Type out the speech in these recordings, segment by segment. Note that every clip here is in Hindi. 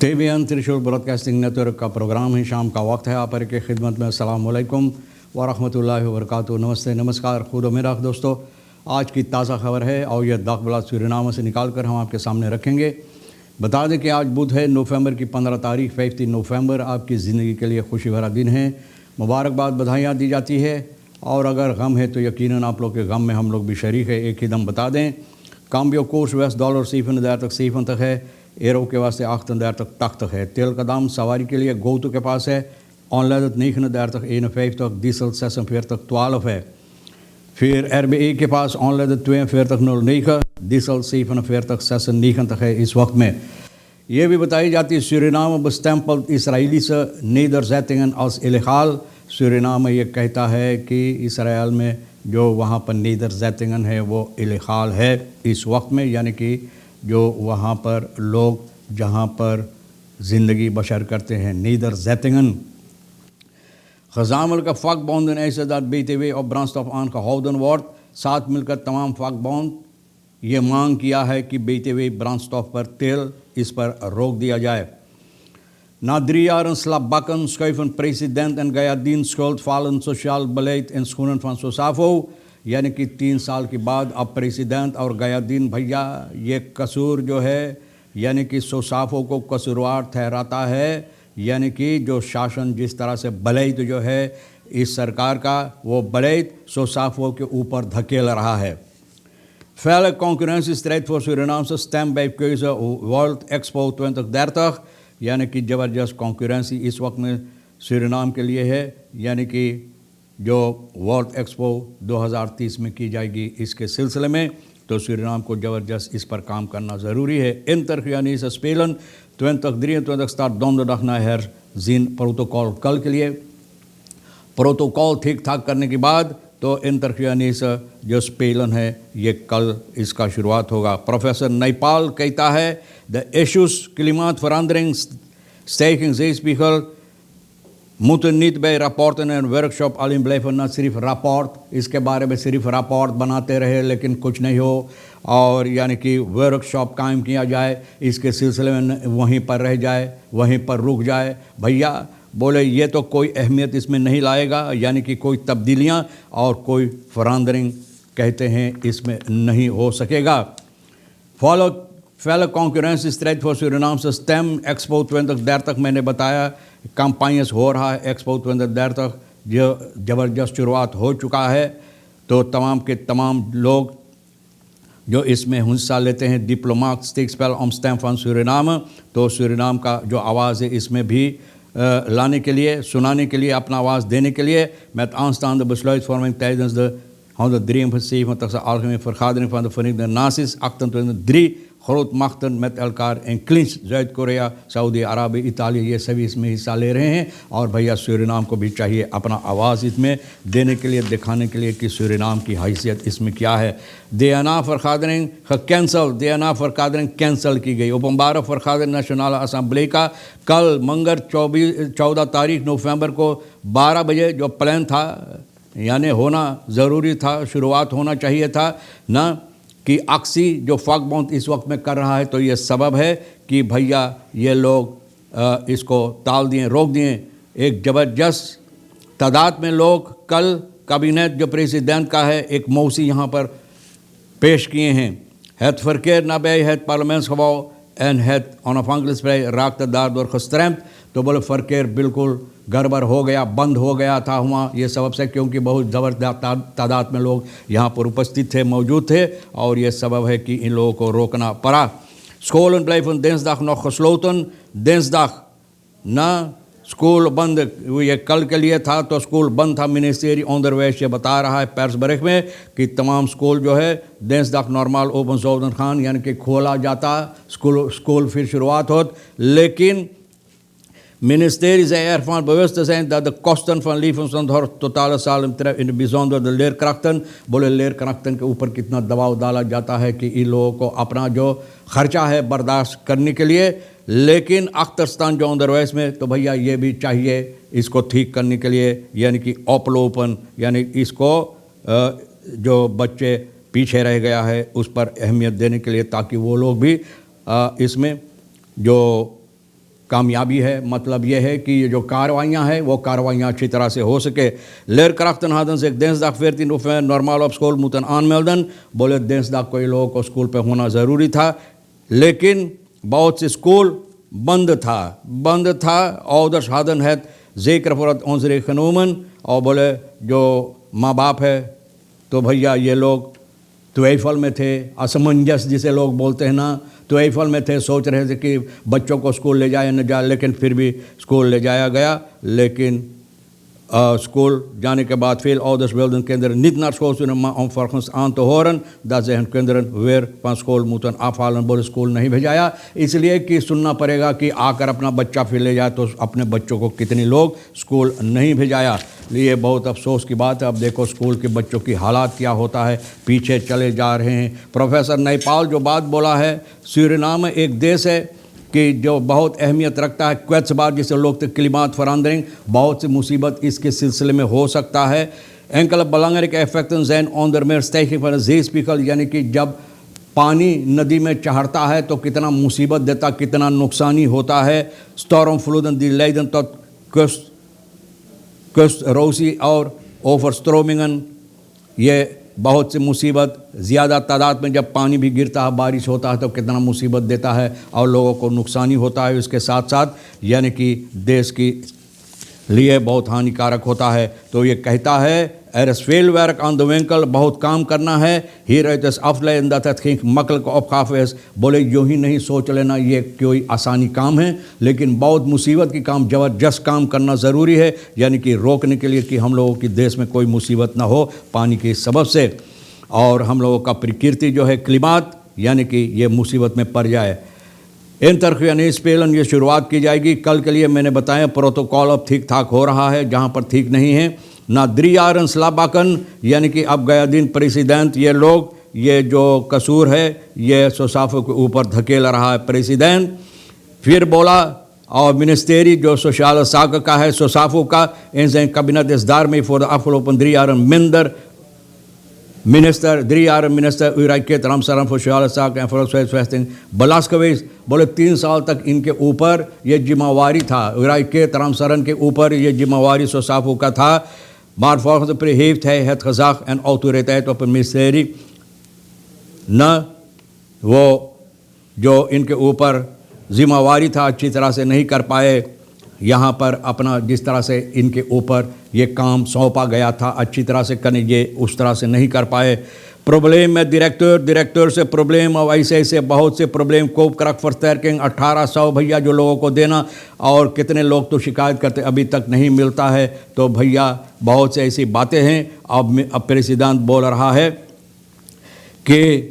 टीवीएन त्रिशूल ब्रॉडकास्टिंग नेटवर्क का प्रोग्राम है। शाम का वक्त है। आप की खिदमत में अस्सलाम वालेकुम व रहमतुल्लाहि व बरकातुहू। नमस्ते, नमस्कार, खुद मेरा दोस्तों। आज की ताज़ा खबर है और यह दाखबला सूरीनाम से निकाल कर हम आपके सामने रखेंगे। बता दें कि आज बुध है, नवंबर की 15 तारीख, 5 नवंबर। आपकी ज़िंदगी के लिए खुशी भरा दिन है। मुबारकबाद, बधाइयाँ दी जाती है। और अगर गम है तो यकीनन आप लोग के गम में हम लोग भी शरीक है। एक ही दम बता दें, काम्बियो कोर्स $US $7 तक है। एरो के वास्ते $8 तक है। तेल का दाम सवारी के लिए गोतु के पास है ऑनलाइन $9 तक, डीजल 46 है। फिर RBE के पास ऑनलाइन 4209, डीजल 47 तक है इस वक्त में। ये भी बताई जाती है Suriname bestempelt इसराइलीse Nederzettingen als illegaal। Suriname ये कहता है कि इसराइल में जो वहाँ पर नीदरज़ेटिंगन है वो इलेगाल है इस वक्त में, यानी कि जो वहाँ पर लोग जहाँ पर ज़िंदगी बशर करते हैं, नीदरज़ेटिंगन। Gezamenlijke vakbonden eisen dat BTW op brandstof aangehouden wordt। साथ मिलकर तमाम vakbond ये मांग किया है कि BTW brandstof पर तेल इस पर रोक दिया जाए। Na 3 jaren slapbakken schuiven president en Gayadien schuld vallen sociaal beleid in schoenen van SOSAFO। यानी कि 3 साल के बाद अब प्रेसिडेंट और गयादीन भैया ये कसूर जो है, यानी कि सोसाफो को कसूरवार ठहराता है। यानी कि जो शासन जिस तरह से बलैत जो है इस सरकार का, वो बलैत सोसाफो के ऊपर धकेल रहा है। Felle concurrentiestrijd voor Surinaamse stem bij keuze World Expo 2030। यानी कि ज़बरदस्त कॉन्करेंसी इस वक्त में सूरीनाम के लिए है, यानी कि जो वर्ल्ड एक्सपो 2030 में की जाएगी इसके सिलसिले में, तो सूरीनाम को ज़बरदस्त इस पर काम करना ज़रूरी है। Interguyaniese Spelen 2023 start donderdag na herzien protocol कल के लिए। प्रोटोकॉल ठीक ठाक करने के बाद तो इंटरगुयानीसे जो स्पेलन है ये कल इसका शुरुआत होगा। प्रोफेसर नैपाल कहता है the issues klimaatverandering, stijging zeespiegel moeten niet bij rapporten en workshop alleen blijven। ना सिर्फ रपोर्ट, इसके बारे में सिर्फ रपोर्ट बनाते रहे लेकिन कुछ नहीं हो, और यानी कि वर्कशॉप कायम किया जाए, इसके सिलसिले में वहीं पर रह जाए, वहीं पर रुक जाए। भैया बोले ये तो कोई अहमियत इसमें नहीं लाएगा, यानी कि कोई तब्दीलियाँ और कोई फरांदरिंग कहते हैं इसमें नहीं हो सकेगा। Felle concurrentiestrijd voor Surinaamse stem Expo 2030, मैंने बताया कैंपाइन्स हो रहा है एक्सपो 2030, जो ज़बरदस्त शुरुआत हो चुका है। तो तमाम के तमाम लोग जो इसमें हिस्सा लेते हैं, डिप्लोमाट स्टिकस्पेल om stem van Suriname, तो सूरीनाम का जो आवाज़ है इसमें भी लाने के लिए, सुनाने के लिए, अपना आवाज़ देने के लिए met aanstaande besluitvorming tijdens de 173e Algemene Vergadering van de Verenigde Naties 28-3 grootmachten met elkaar in clinch। Zuid-Korea, सऊदी-अरब, Italy, ये सभी इसमें हिस्सा ले रहे हैं। और भैया सूरीनाम को भी चाहिए अपना आवाज़ इसमें देने के लिए, दिखाने के लिए कि सूरीनाम की हैसियत इसमें क्या है। DNA-vergadering gecanceld, DNA-vergadering कैंसल की गई। ओपनबार vergadering नेशनल असम्बली का कल मंगर 14 तारीख नवंबर को 12 बजे जो प्लान था, यानी होना ज़रूरी था, शुरुआत होना चाहिए था ना, कि अक्सी जो फकबॉन्ड इस वक्त में कर रहा है, तो ये सबब है कि भैया ये लोग इसको टाल दिए, रोक दिए। एक ज़बरदस्त तादाद में लोग कल कैबिनेट जो प्रेसिडेंट का है एक मौसी यहाँ पर पेश किए हैं। Het verkeer nabij het parlementsgebouw en het onafhankelijkheidsvrij raakte daardoor gestremd। तो बोले फरकेर बिल्कुल गड़बड़ हो गया, बंद हो गया था वहाँ, ये सबब से, क्योंकि बहुत ज़बरदस्त तादाद में लोग यहाँ पर उपस्थित थे, मौजूद थे, और ये सबब है कि इन लोगों को रोकना पड़ा। Scholen blijven dinsdag nog gesloten। dinsdag ना स्कूल बंद, ये कल के लिए था तो स्कूल बंद था। मिनिस्ट्री onderwijs ये बता रहा है प्रेस ब्रेक में कि तमाम स्कूल जो है dinsdag normal open zouden gaan, यानी कि खोला जाता, स्कूल फिर शुरुआत होत। लेकिन ministerie zei ervan bewust te zijn dat de kosten van levensonderhoud totale साल in het bijzonder de leerkrachten, बोले leerkrachten के ऊपर कितना दबाव डाला जाता है कि इन लोगों को अपना जो खर्चा है बर्दाश्त करने के लिए। लेकिन अख्तरस्तान जो onderwijs में, तो भैया ये भी चाहिए इसको ठीक करने के लिए, यानी कि ओपलोपन, यानी इसको जो बच्चे पीछे रह गया है उस पर अहमियत देने के लिए, ताकि वो लोग भी इसमें जो कामयाबी है। मतलब ये है कि ये जो कार्रवाइयाँ हैं वो कार्रवाइयाँ अच्छी तरह से हो सके। लेरक्राफ्टन hadden zich dinsdag 14 november normaal op school moeten aanmelden। बोले दिnsdag कोई लोगों को स्कूल पे होना ज़रूरी था, लेकिन बहुत से स्कूल बंद था। ouders hadden het zeker voor het onrecht genomen। और बोले जो माँ बाप है तो भैया ये लोग त्वेफल में थे, असमंजस जिसे लोग बोलते हैं ना, त्वेफल में थे, सोच रहे थे कि बच्चों को स्कूल ले जाए न जाए, लेकिन फिर भी स्कूल ले जाया गया। लेकिन स्कूल जाने के बाद veel ouders wilden kinderen niet naar school sturen, maar om volgens aan te horen dat ze hun kinderen weer van school moeten afhalen। बोले स्कूल नहीं भेजाया इसलिए कि सुनना पड़ेगा कि आकर अपना बच्चा फिर ले जाए, तो अपने बच्चों को कितने लोग स्कूल नहीं भेजाया। ये बहुत अफसोस की बात है। अब देखो स्कूल के बच्चों की हालात क्या होता है, पीछे चले जा रहे हैं। प्रोफेसर नैपाल जो बात बोला है, सूरीनाम एक देश है कि जो बहुत अहमियत रखता है kwetsbaar, जिसे लोग तो klimaatverandering, बहुत सी मुसीबत इसके सिलसिले में हो सकता है। enkele belangrijke effecten zijn onder meer stijging van de zeespiegel, यानी कि जब पानी नदी में चढ़ता है तो कितना मुसीबत देता, कितना नुकसानी होता है। stormvloeden die leiden tot kusterosie और overstromingen, ये बहुत सी मुसीबत, ज़्यादा तादाद में जब पानी भी गिरता है, बारिश होता है तो कितना मुसीबत देता है और लोगों को नुकसानी होता है। उसके साथ साथ यानी कि देश की लिए बहुत हानिकारक होता है। तो ये कहता है er is veel werk aan de winkel, बहुत काम करना है। hieruit is afleiden dat het geen makkelijke opgave is। बोले यूँ ही नहीं सोच लेना ये कोई आसानी काम है, लेकिन बहुत मुसीबत की काम, ज़बरदस्त काम करना ज़रूरी है, यानी कि रोकने के लिए कि हम लोगों के देश में कोई मुसीबत ना हो पानी के सबब से, और हम लोगों का प्रकृति जो है क्लिमात, यानी कि ये मुसीबत में पड़ जाए। इन तरक्या नहीं स्पेलन ये शुरुआत की जाएगी। कल के लिए मैंने बताया प्रोटोकॉल अब ठीक ठाक हो रहा है, जहाँ पर ठीक नहीं है ना द्रियारन स्लाबाकन, यानी कि अब गया दिन प्रेसिडेंट, ये लोग ये जो कसूर है ये सोसाफो के ऊपर धकेल रहा है प्रेसिडेंट। फिर बोला और मिनिस्टेरी जो सोशल साक का है सोसाफो का, इन zijn kabinet is daarmee voor de afgelopen 3 jaar minder minister, 3 jaar minister Rijkheid Ramsaran voor sociale zaken en volkshuisvesting belast geweest। बोले 3 साल तक इनके ऊपर ये जिम्मेवारी था, Rijkheid Ramsaran के ऊपर ये जिम्मेवारी सोसाफो का था। Maar volgens de pre heeft hij het gezag en autoriteit op een ministerie न वो जो इनके ऊपर जिम्मेवारी था अच्छी तरह से नहीं कर पाए। यहाँ पर अपना जिस तरह से इनके ऊपर ये काम सौंपा गया था अच्छी तरह से करने, ये उस तरह से नहीं कर पाए। प्रॉब्लम में डायरेक्टर से प्रॉब्लम, और ऐसे ऐसे बहुत से प्रॉब्लम कोप करक फर्स्टर्किंग 1800 भैया जो लोगों को देना, और कितने लोग तो शिकायत करते अभी तक नहीं मिलता है। तो भैया बहुत से ऐसी बातें हैं। अब प्रेसिडेंट बोल रहा है कि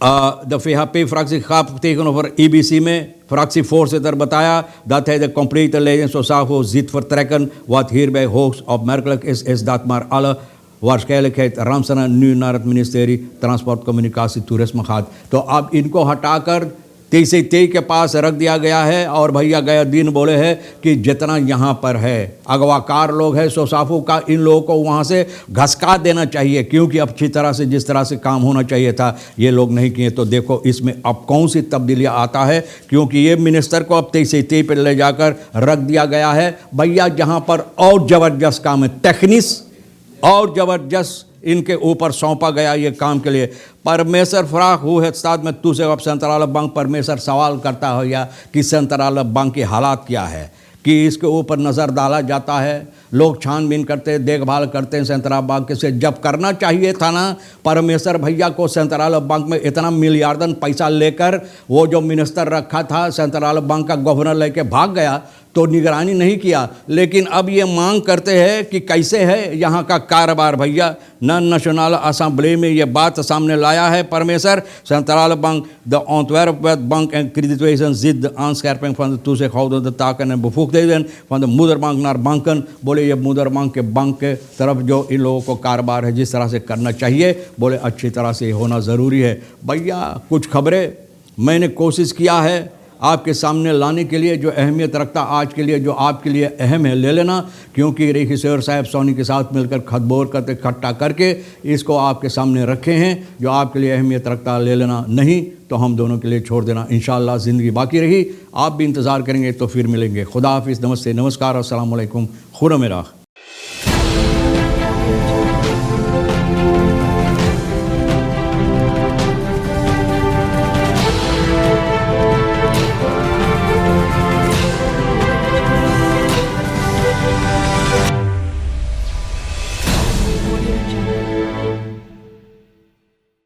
de VHP-fractie gaat tegenover IBC में fractievoorzitter बताया dat hij de complete leiding SOSAFO ziet vertrekken। Wat hierbij hoogst opmerkelijk is dat maar alle waarschijnlijkheid Ramsaran nu naar het ministerie Transport, Communicatie, Toerisme gaat। तो अब इनको हटाकर TCT के पास रख दिया गया है। और भैया गया दिन बोले हैं कि जितना यहाँ पर है अगवाकार लोग हैं सोसाफो का, इन लोगों को वहाँ से घसका देना चाहिए, क्योंकि अब अच्छी तरह से जिस तरह से काम होना चाहिए था ये लोग नहीं किए। तो देखो इसमें अब कौन सी तब्दीलियाँ आता है, क्योंकि ये मिनिस्टर को अब TCT पर ले जाकर रख दिया गया है। भैया जहाँ पर और ज़बरदस्त काम है, टेक्निस और ज़बरदस्त इनके ऊपर सौंपा गया ये काम के लिए। परमेश्वर फ्राक हु है साथ में तू से अब सेंट्रल बैंक परमेश्वर सवाल करता हो या कि सेंट्रल बैंक की हालात क्या है, कि इसके ऊपर नज़र डाला जाता है, लोग छानबीन करते हैं, देखभाल करते हैं सेंट्रल बैंक से। जब करना चाहिए था ना परमेश्वर भैया को सेंट्रल बैंक में इतना मिलियार्डन पैसा लेकर, वो जो मिनिस्टर रखा था सेंट्रल बैंक का गवर्नर लेके भाग गया, तो निगरानी नहीं किया। लेकिन अब ये मांग करते हैं कि कैसे है यहाँ का कारोबार। भैया नेशनल असेंबली में ये बात सामने लाया है परमेश्वर। Central bank de ontwerpwetbank en kredietwezen ziet de aanscherping van de toezichthoudende taken en bevoegdheden van de moederbank naar banken। बोले ये moederbank के बैंक के तरफ जो इन लोगों को कारोबार है जिस तरह से करना चाहिए, बोले अच्छी तरह से होना ज़रूरी है। भैया कुछ खबरें मैंने कोशिश किया है आपके सामने लाने के लिए, जो अहमियत रखता आज के लिए, जो आपके लिए अहम है, ले लेना। क्योंकि रेखीसर साहब सोनी के साथ मिलकर खतबोर करते इकट्ठा करके इसको आपके सामने रखे हैं। जो आपके लिए अहमियत रखता ले लेना, नहीं तो हम दोनों के लिए छोड़ देना। इंशाअल्लाह ज़िंदगी बाकी रही, आप भी इंतज़ार करेंगे तो फिर मिलेंगे। खुदा हाफिज़, नमस्ते, नमस्कार, अस्सलाम वालेकुम, खुदा मेरा।